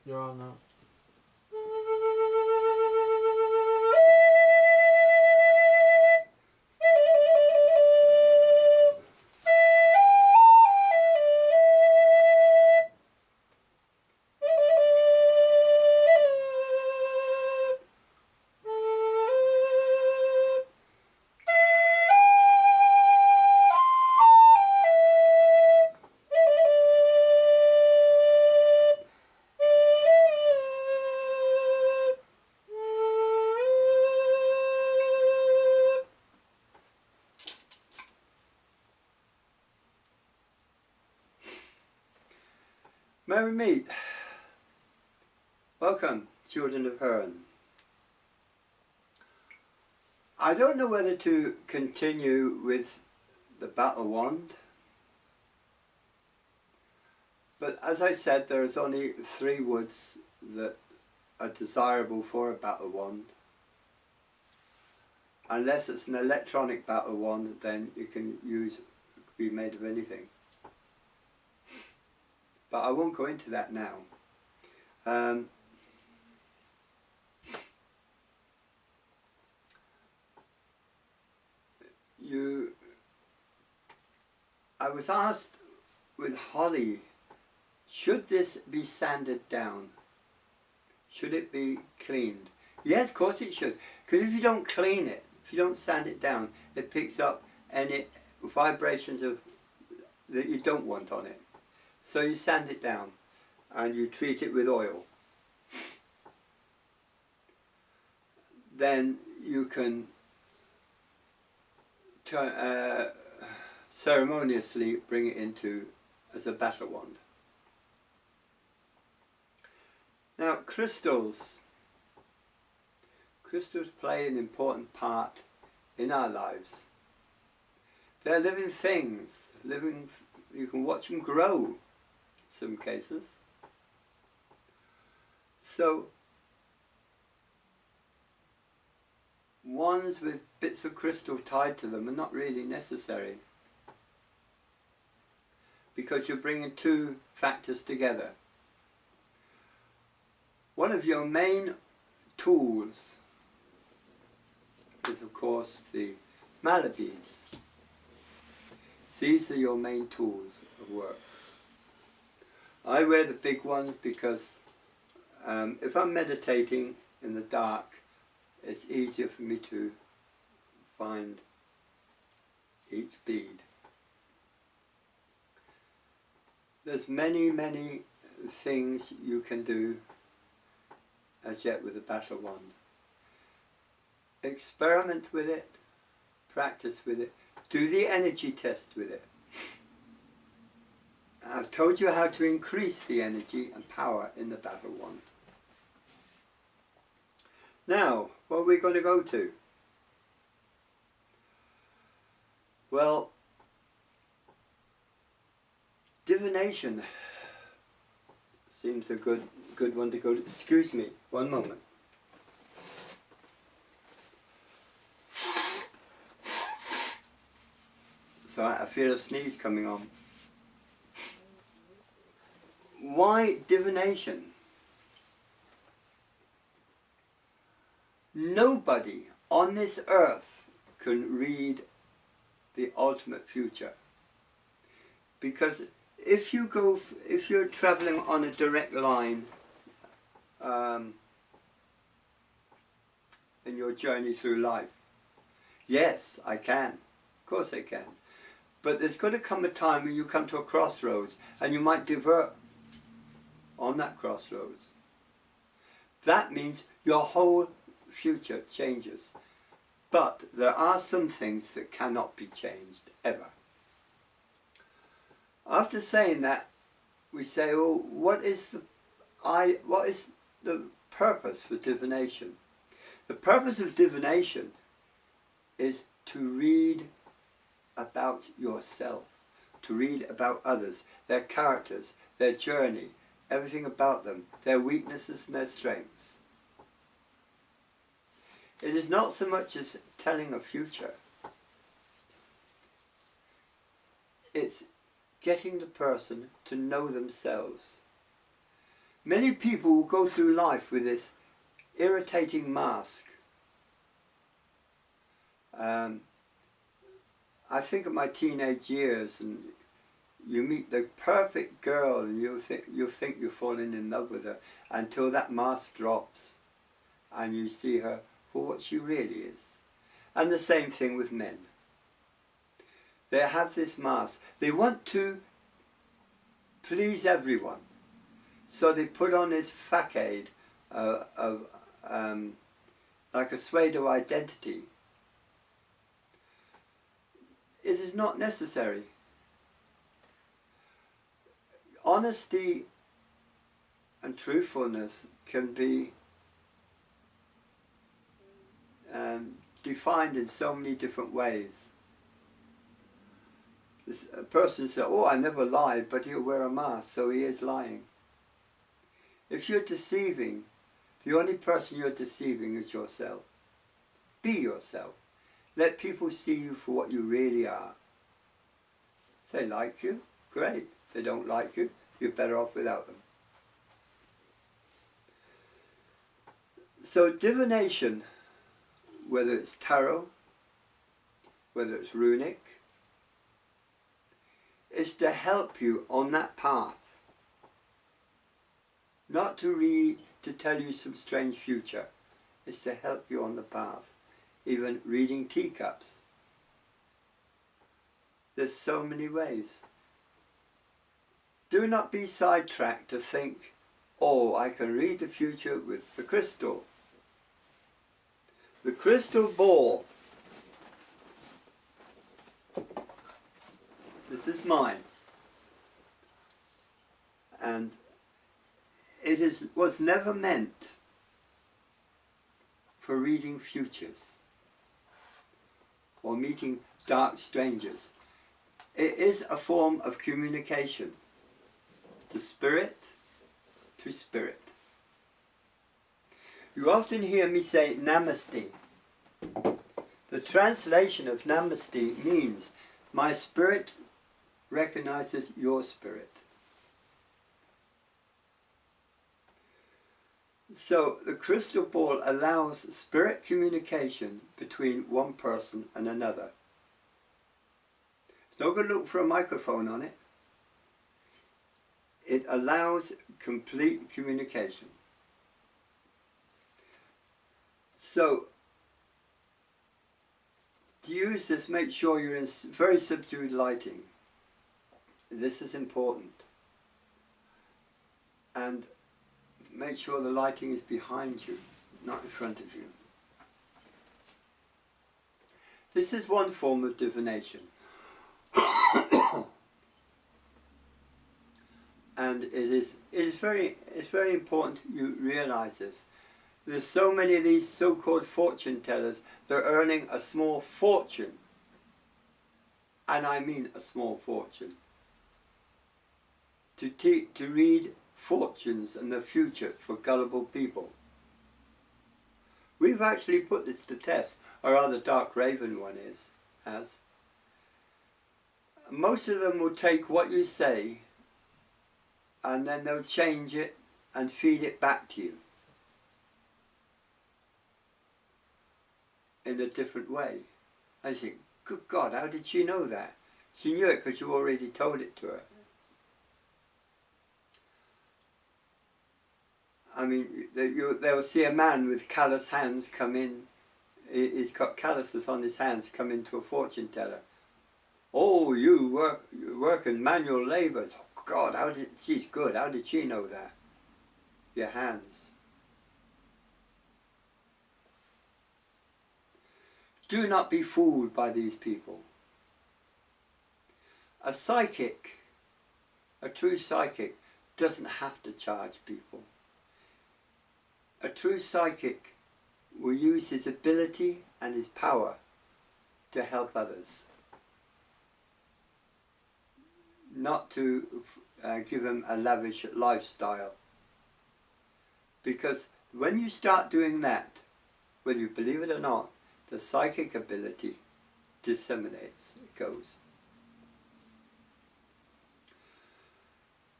You're on now. Merry meet. Welcome, children of Hearn. I don't know whether to continue with the battle wand, but as I said, there's only 3 woods that are desirable for a battle wand. Unless it's an electronic battle wand, then you can be made of anything. But I won't go into that now. I was asked with holly, should this be sanded down? Should it be cleaned? Yes, of course it should. Because if you don't clean it, if you don't sand it down, it picks up any vibrations that you don't want on it. So you sand it down and you treat it with oil. Then you can ceremoniously bring it into as a battle wand. Now crystals play an important part in our lives. They're living things, you can watch them grow in some cases. So ones with bits of crystal tied to them are not really necessary, because you're bringing 2 factors together. One of your main tools is, of course, the mala beads. These are your main tools of work. I wear the big ones because if I'm meditating in the dark, it's easier for me to find each bead. There's many, many things you can do as yet with a battle wand. Experiment with it, practice with it, do the energy test with it. I've told you how to increase the energy and power in the battle wand. Now, what are we going to go to? Well, divination seems a good one to go to. Excuse me, one moment. So I feel a sneeze coming on. Why divination? Nobody on this earth can read the ultimate future. Because if you're traveling on a direct line in your journey through life, yes, I can. Of course I can. But there's going to come a time when you come to a crossroads and you might divert on that crossroads. That means your whole future changes. But there are some things that cannot be changed, ever. After saying that, we say, well, what is the purpose for divination? The purpose of divination is to read about yourself, to read about others, their characters, their journey, everything about them, their weaknesses and their strengths. It is not so much as telling a future. It's getting the person to know themselves. Many people will go through life with this irritating mask. I think of my teenage years, and you meet the perfect girl and you think you're falling in love with her until that mask drops and you see her for what she really is. And the same thing with men. They have this mask. They want to please everyone. So they put on this facade of like a pseudo identity. It is not necessary. Honesty and truthfulness can be defined in so many different ways. A person says, oh, I never lied, but he'll wear a mask, so he is lying. If you're deceiving, the only person you're deceiving is yourself. Be yourself. Let people see you for what you really are. If they like you, great. If they don't like you, you're better off without them. So divination, whether it's tarot, whether it's runic, is to help you on that path. Not to tell you some strange future. It's to help you on the path. Even reading teacups. There's so many ways. Do not be sidetracked to think, oh, I can read the future with the crystal. The crystal ball. This is mine. And it was never meant for reading futures or meeting dark strangers. It is a form of communication to spirit to spirit. You often hear me say Namaste. The translation of Namaste means my spirit recognizes your spirit. So the crystal ball allows spirit communication between one person and another. Don't go look for a microphone on it. It allows complete communication. So to use this, make sure you're in very subdued lighting. This is important. And make sure the lighting is behind you, not in front of you. This is one form of divination. And it is very important you realize this. There's so many of these so-called fortune tellers, they're earning a small fortune. And I mean a small fortune. To read fortunes and the future for gullible people. We've actually put this to test, or rather Dark Raven one has. Most of them will take what you say and then they'll change it and feed it back to you in a different way. I think, good God, how did she know that? She knew it because you already told it to her. I mean, they'll see a man with callous hands come in. He's got calluses on his hands, come into a fortune teller. Oh, you work in manual labour. Oh, God, she's good. How did she know that? Your hands. Do not be fooled by these people. A psychic, a true psychic, doesn't have to charge people. A true psychic will use his ability and his power to help others. Not to give them a lavish lifestyle. Because when you start doing that, whether you believe it or not, the psychic ability disseminates, it goes.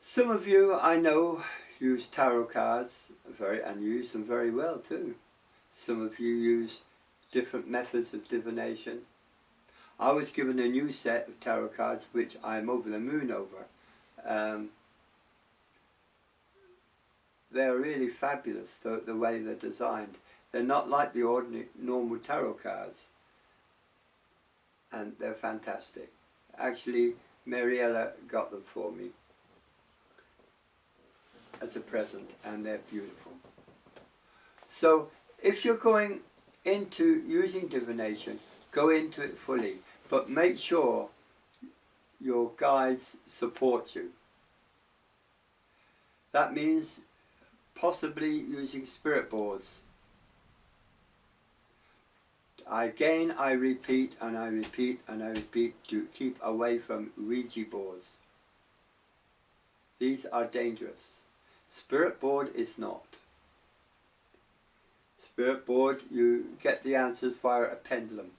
Some of you, I know, use tarot cards and use them very well too. Some of you use different methods of divination. I was given a new set of tarot cards which I'm over the moon over. They're really fabulous, the way they're designed. They're not like the ordinary normal tarot cards, and they're fantastic. Actually, Mariella got them for me as a present, and they're beautiful. So if you're going into using divination, go into it fully, but make sure your guides support you. That means possibly using spirit boards. Again, I repeat and I repeat and I repeat to keep away from Ouija boards. These are dangerous. Spirit board is not. Spirit board, you get the answers via a pendulum.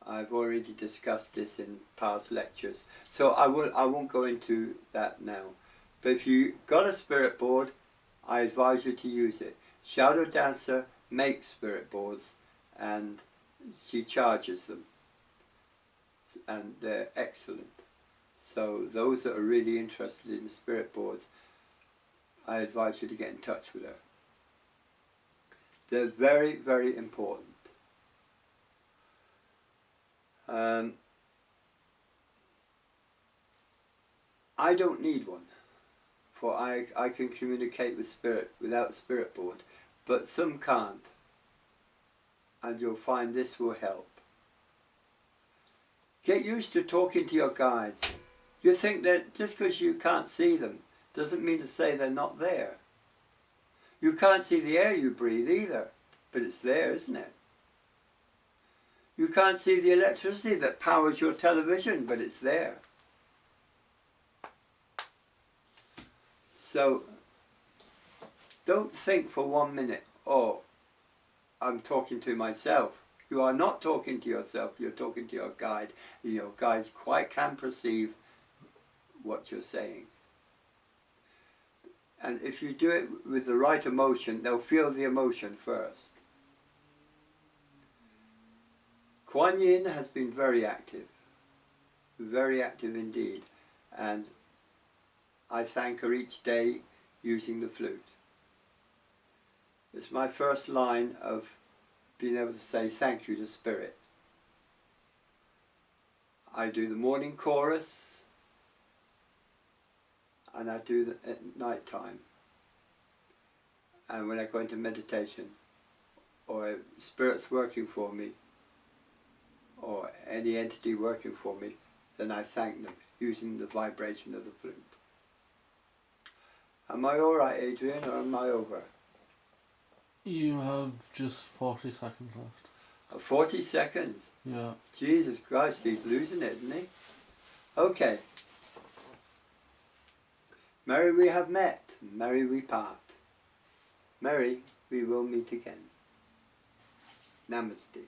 I've already discussed this in past lectures, so I won't go into that now. But if you got a spirit board, I advise you to use it. Shadow Dancer makes spirit boards, and she charges them, and they're excellent. So those that are really interested in spirit boards, I advise you to get in touch with her. They're very, very important. I don't need one, for I can communicate with spirit without spirit board, but some can't, and you'll find this will help. Get used to talking to your guides. You think that just because you can't see them doesn't mean to say they're not there. You can't see the air you breathe either, but it's there, isn't it? You can't see the electricity that powers your television, but it's there. So don't think for 1 minute, oh, I'm talking to myself. You are not talking to yourself, you're talking to your guide. Your guide quite can perceive what you're saying. And if you do it with the right emotion, they'll feel the emotion first. Kuan Yin has been very active indeed, and I thank her each day using the flute. It's my first line of being able to say thank you to Spirit. I do the morning chorus, and I do it at night time. And when I go into meditation, or Spirit's working for me, or any entity working for me, then I thank them using the vibration of the flute. Am I alright, Adrian, or am I over? You have just 40 seconds left. 40 seconds? Yeah. Jesus Christ, he's losing it, isn't he? Okay. Merry we have met, merry we part. Merry we will meet again. Namaste.